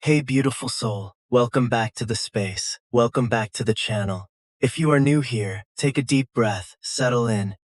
Hey beautiful soul, welcome back to the space. Welcome back to the channel. If you are new here, take a deep breath, settle in,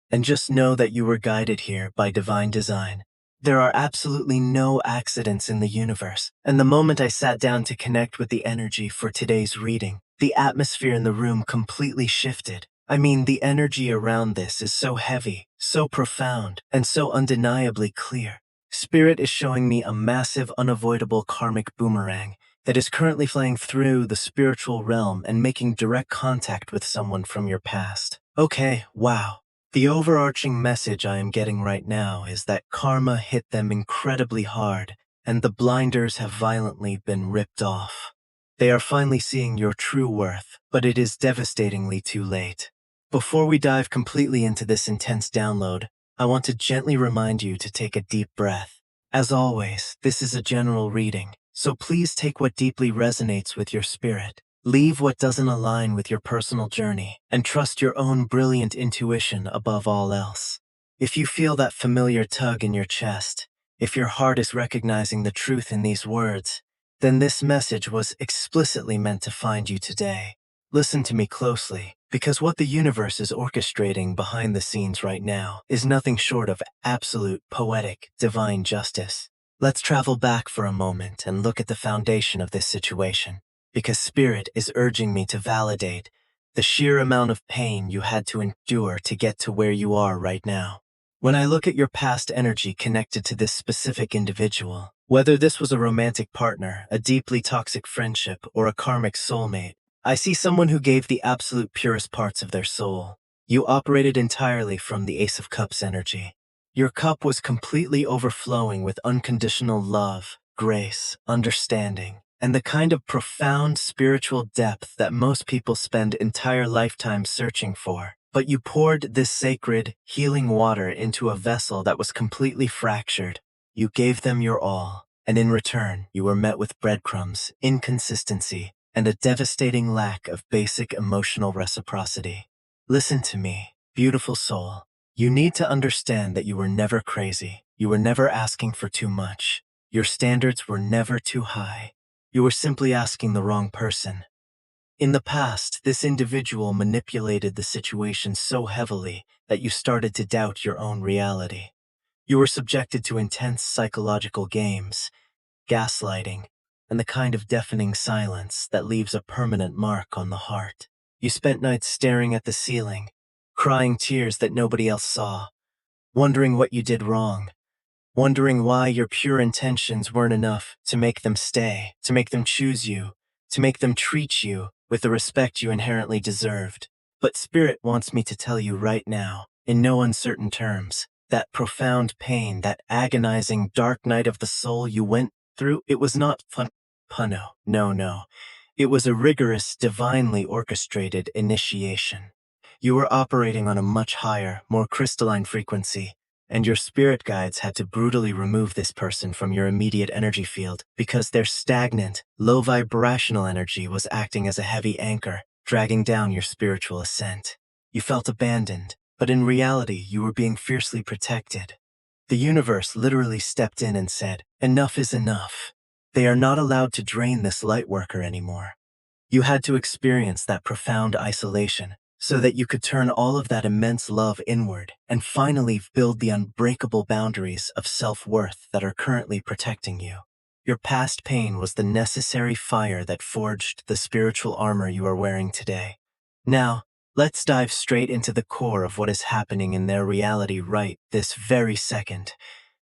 and just know that you were guided here by divine design. There are absolutely no accidents in the universe, and the moment I sat down to connect with the energy for today's reading, the atmosphere in the room completely shifted. I mean, the energy around this is so heavy, so profound, and so undeniably clear. Spirit is showing me a massive, unavoidable karmic boomerang that is currently flying through the spiritual realm and making direct contact with someone from your past. Okay, wow. The overarching message I am getting right now is that karma hit them incredibly hard, and the blinders have violently been ripped off. They are finally seeing your true worth, but it is devastatingly too late. Before we dive completely into this intense download, I want to gently remind you to take a deep breath. As always, this is a general reading, so please take what deeply resonates with your spirit. Leave what doesn't align with your personal journey, and trust your own brilliant intuition above all else. If you feel that familiar tug in your chest, if your heart is recognizing the truth in these words, then this message was explicitly meant to find you today. Listen to me closely, because what the universe is orchestrating behind the scenes right now is nothing short of absolute, poetic, divine justice. Let's travel back for a moment and look at the foundation of this situation, because Spirit is urging me to validate the sheer amount of pain you had to endure to get to where you are right now. When I look at your past energy connected to this specific individual, whether this was a romantic partner, a deeply toxic friendship, or a karmic soulmate, I see someone who gave the absolute purest parts of their soul. You operated entirely from the Ace of Cups energy. Your cup was completely overflowing with unconditional love, grace, understanding, and the kind of profound spiritual depth that most people spend entire lifetimes searching for. But you poured this sacred, healing water into a vessel that was completely fractured. You gave them your all, and in return, you were met with breadcrumbs, inconsistency, and a devastating lack of basic emotional reciprocity. Listen to me, beautiful soul. You need to understand that you were never crazy. You were never asking for too much. Your standards were never too high. You were simply asking the wrong person. In the past, this individual manipulated the situation so heavily that you started to doubt your own reality. You were subjected to intense psychological games, gaslighting, and the kind of deafening silence that leaves a permanent mark on the heart. You spent nights staring at the ceiling, crying tears that nobody else saw, wondering what you did wrong, wondering why your pure intentions weren't enough to make them stay, to make them choose you, to make them treat you with the respect you inherently deserved. But Spirit wants me to tell you right now, in no uncertain terms, that profound pain, that agonizing dark night of the soul you went through, it was not punno. No. It was a rigorous, divinely orchestrated initiation. You were operating on a much higher, more crystalline frequency, and your spirit guides had to brutally remove this person from your immediate energy field because their stagnant, low vibrational energy was acting as a heavy anchor, dragging down your spiritual ascent. You felt abandoned, but in reality, you were being fiercely protected. The universe literally stepped in and said, "Enough is enough. They are not allowed to drain this light worker anymore." You had to experience that profound isolation so that you could turn all of that immense love inward and finally build the unbreakable boundaries of self-worth that are currently protecting you. Your past pain was the necessary fire that forged the spiritual armor you are wearing today. Now, let's dive straight into the core of what is happening in their reality right this very second,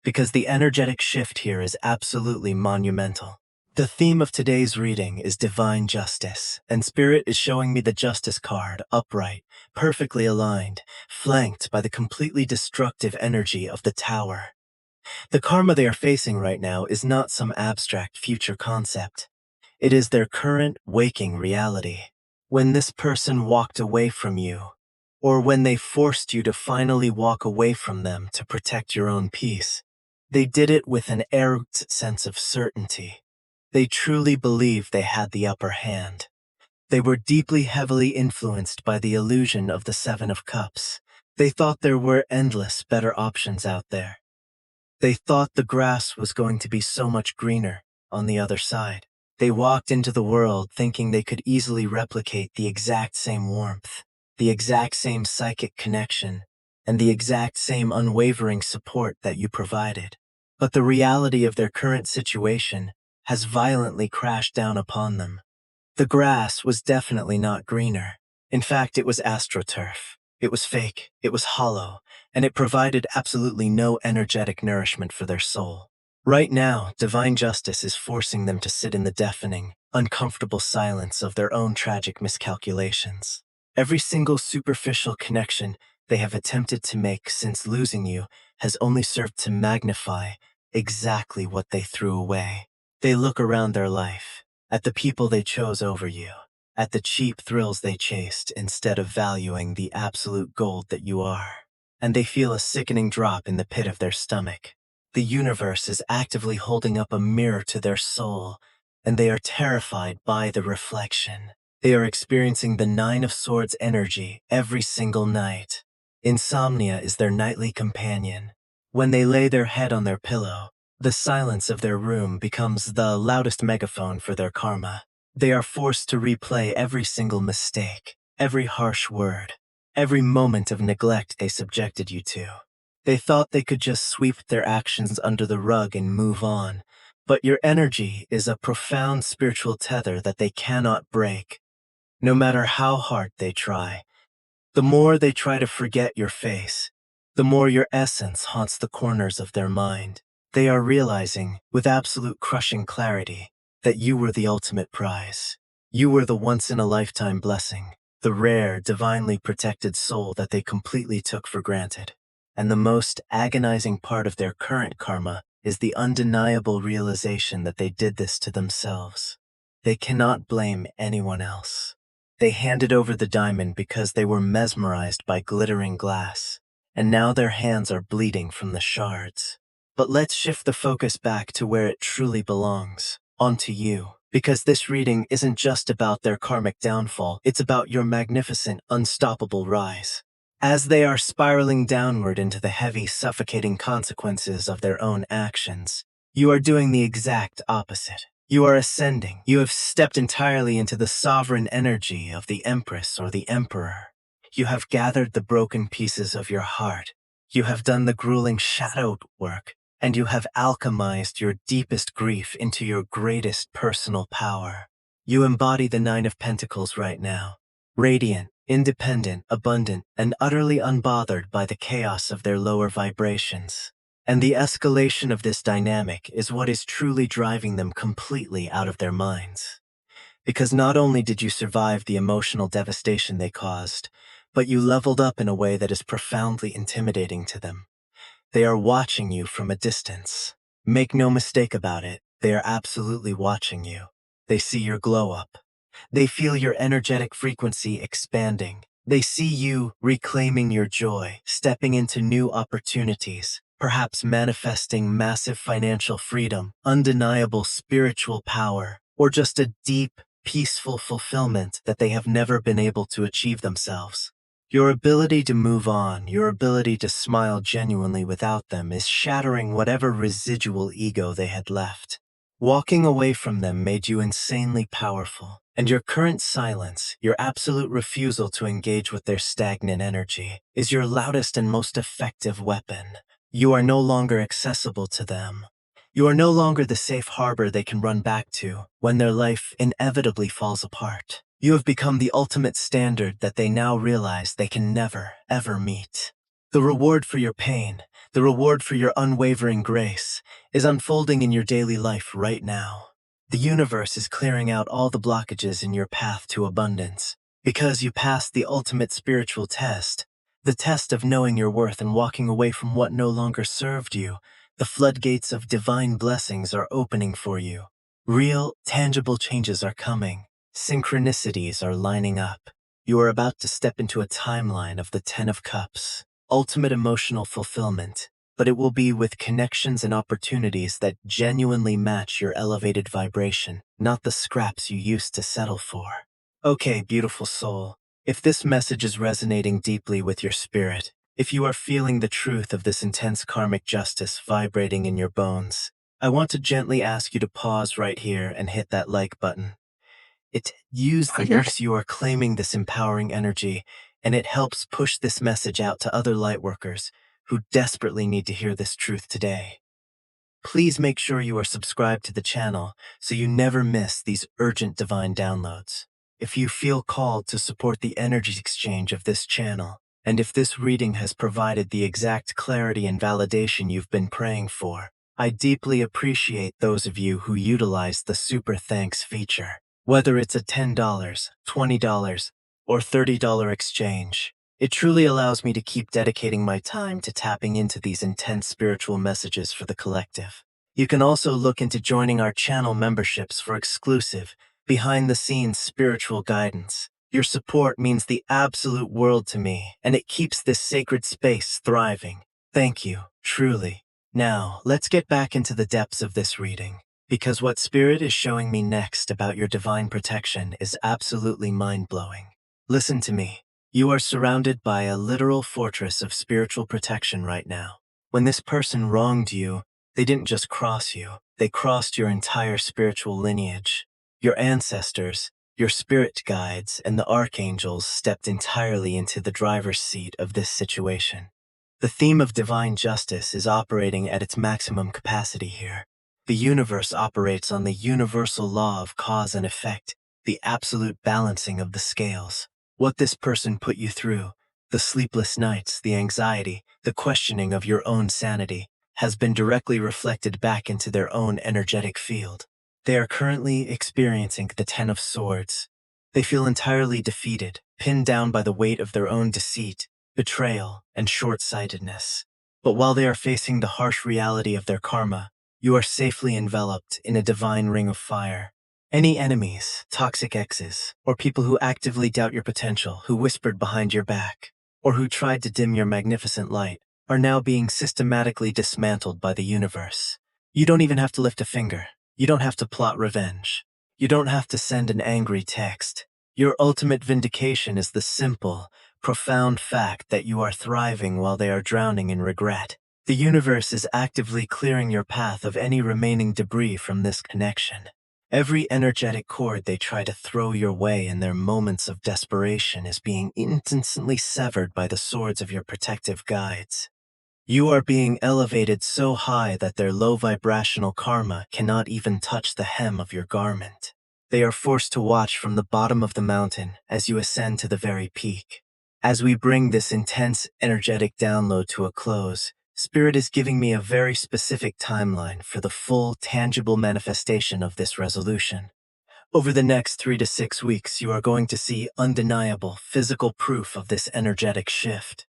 because the energetic shift here is absolutely monumental. The theme of today's reading is divine justice, and Spirit is showing me the justice card, upright, perfectly aligned, flanked by the completely destructive energy of the Tower. The karma they are facing right now is not some abstract future concept. It is their current, waking reality. When this person walked away from you, or when they forced you to finally walk away from them to protect your own peace, they did it with an arrogant sense of certainty. They truly believed they had the upper hand. They were deeply heavily influenced by the illusion of the Seven of Cups. They thought there were endless better options out there. They thought the grass was going to be so much greener on the other side. They walked into the world thinking they could easily replicate the exact same warmth, the exact same psychic connection, and the exact same unwavering support that you provided. But the reality of their current situation has violently crashed down upon them. The grass was definitely not greener. In fact, it was astroturf. It was fake, it was hollow, and it provided absolutely no energetic nourishment for their soul. Right now, divine justice is forcing them to sit in the deafening, uncomfortable silence of their own tragic miscalculations. Every single superficial connection they have attempted to make since losing you has only served to magnify exactly what they threw away. They look around their life, at the people they chose over you, at the cheap thrills they chased instead of valuing the absolute gold that you are. And they feel a sickening drop in the pit of their stomach. The universe is actively holding up a mirror to their soul, and they are terrified by the reflection. They are experiencing the Nine of Swords energy every single night. Insomnia is their nightly companion. When they lay their head on their pillow, the silence of their room becomes the loudest megaphone for their karma. They are forced to replay every single mistake, every harsh word, every moment of neglect they subjected you to. They thought they could just sweep their actions under the rug and move on, but your energy is a profound spiritual tether that they cannot break. No matter how hard they try, the more they try to forget your face, the more your essence haunts the corners of their mind. They are realizing, with absolute crushing clarity, that you were the ultimate prize. You were the once-in-a-lifetime blessing, the rare, divinely protected soul that they completely took for granted. And the most agonizing part of their current karma is the undeniable realization that they did this to themselves. They cannot blame anyone else. They handed over the diamond because they were mesmerized by glittering glass, and now their hands are bleeding from the shards. But let's shift the focus back to where it truly belongs, onto you. Because this reading isn't just about their karmic downfall, it's about your magnificent, unstoppable rise. As they are spiraling downward into the heavy, suffocating consequences of their own actions, you are doing the exact opposite. You are ascending. You have stepped entirely into the sovereign energy of the Empress or the Emperor. You have gathered the broken pieces of your heart. You have done the grueling shadow work, and you have alchemized your deepest grief into your greatest personal power. You embody the Nine of Pentacles right now, radiant, independent, abundant, and utterly unbothered by the chaos of their lower vibrations. And the escalation of this dynamic is what is truly driving them completely out of their minds. Because not only did you survive the emotional devastation they caused, but you leveled up in a way that is profoundly intimidating to them. They are watching you from a distance. Make no mistake about it, they are absolutely watching you. They see your glow up. They feel your energetic frequency expanding. They see you reclaiming your joy, stepping into new opportunities, perhaps manifesting massive financial freedom, undeniable spiritual power, or just a deep, peaceful fulfillment that they have never been able to achieve themselves. Your ability to move on, your ability to smile genuinely without them is shattering whatever residual ego they had left. Walking away from them made you insanely powerful, and your current silence, your absolute refusal to engage with their stagnant energy, is your loudest and most effective weapon. You are no longer accessible to them. You are no longer the safe harbor they can run back to when their life inevitably falls apart. You have become the ultimate standard that they now realize they can never, ever meet. The reward for your pain, the reward for your unwavering grace, is unfolding in your daily life right now. The universe is clearing out all the blockages in your path to abundance. Because you passed the ultimate spiritual test, the test of knowing your worth and walking away from what no longer served you, the floodgates of divine blessings are opening for you. Real, tangible changes are coming. Synchronicities are lining up. You are about to step into a timeline of the Ten of Cups, ultimate emotional fulfillment, but it will be with connections and opportunities that genuinely match your elevated vibration, not the scraps you used to settle for. Okay, beautiful soul, if this message is resonating deeply with your spirit, if you are feeling the truth of this intense karmic justice vibrating in your bones, I want to gently ask you to pause right here and hit that like button. It use you are claiming this empowering energy, and it helps push this message out to other lightworkers who desperately need to hear this truth today. Please make sure you are subscribed to the channel so you never miss these urgent divine downloads. If you feel called to support the energy exchange of this channel, and if this reading has provided the exact clarity and validation you've been praying for, I deeply appreciate those of you who utilize the Super Thanks feature. Whether it's a $10, $20, or $30 exchange, it truly allows me to keep dedicating my time to tapping into these intense spiritual messages for the collective. You can also look into joining our channel memberships for exclusive, behind-the-scenes spiritual guidance. Your support means the absolute world to me, and it keeps this sacred space thriving. Thank you, truly. Now, let's get back into the depths of this reading, because what Spirit is showing me next about your divine protection is absolutely mind-blowing. Listen to me. You are surrounded by a literal fortress of spiritual protection right now. When this person wronged you, they didn't just cross you, they crossed your entire spiritual lineage. Your ancestors, your spirit guides, and the archangels stepped entirely into the driver's seat of this situation. The theme of divine justice is operating at its maximum capacity here. The universe operates on the universal law of cause and effect, the absolute balancing of the scales. What this person put you through, the sleepless nights, the anxiety, the questioning of your own sanity, has been directly reflected back into their own energetic field. They are currently experiencing the Ten of Swords. They feel entirely defeated, pinned down by the weight of their own deceit, betrayal, and short-sightedness. But while they are facing the harsh reality of their karma, you are safely enveloped in a divine ring of fire. Any enemies, toxic exes, or people who actively doubt your potential, who whispered behind your back, or who tried to dim your magnificent light, are now being systematically dismantled by the universe. You don't even have to lift a finger. You don't have to plot revenge. You don't have to send an angry text. Your ultimate vindication is the simple, profound fact that you are thriving while they are drowning in regret. The universe is actively clearing your path of any remaining debris from this connection. Every energetic cord they try to throw your way in their moments of desperation is being instantly severed by the swords of your protective guides. You are being elevated so high that their low vibrational karma cannot even touch the hem of your garment. They are forced to watch from the bottom of the mountain as you ascend to the very peak. As we bring this intense, energetic download to a close, Spirit is giving me a very specific timeline for the full, tangible manifestation of this resolution. Over the next 3 to 6 weeks, you are going to see undeniable, physical proof of this energetic shift.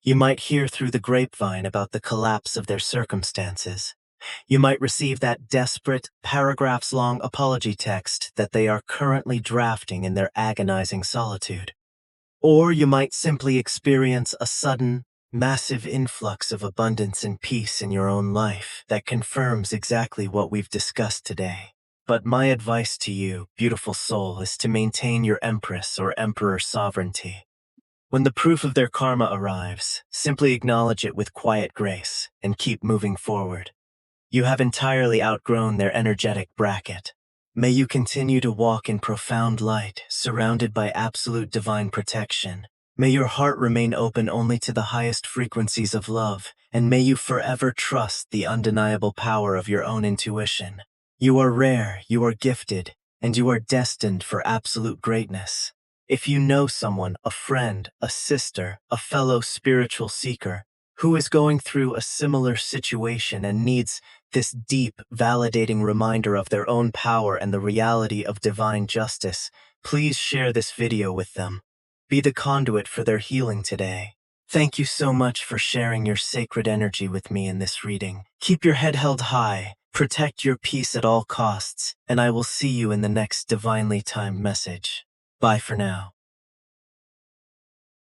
You might hear through the grapevine about the collapse of their circumstances. You might receive that desperate, paragraphs-long apology text that they are currently drafting in their agonizing solitude. Or you might simply experience a sudden, massive influx of abundance and peace in your own life that confirms exactly what we've discussed today. But my advice to you, beautiful soul, is to maintain your Empress or Emperor sovereignty. When the proof of their karma arrives, simply acknowledge it with quiet grace and keep moving forward. You have entirely outgrown their energetic bracket. May you continue to walk in profound light, surrounded by absolute divine protection. May your heart remain open only to the highest frequencies of love, and may you forever trust the undeniable power of your own intuition. You are rare, you are gifted, and you are destined for absolute greatness. If you know someone, a friend, a sister, a fellow spiritual seeker, who is going through a similar situation and needs this deep, validating reminder of their own power and the reality of divine justice, please share this video with them. Be the conduit for their healing today. Thank you so much for sharing your sacred energy with me in this reading. Keep your head held high, protect your peace at all costs, and I will see you in the next divinely timed message. Bye for now.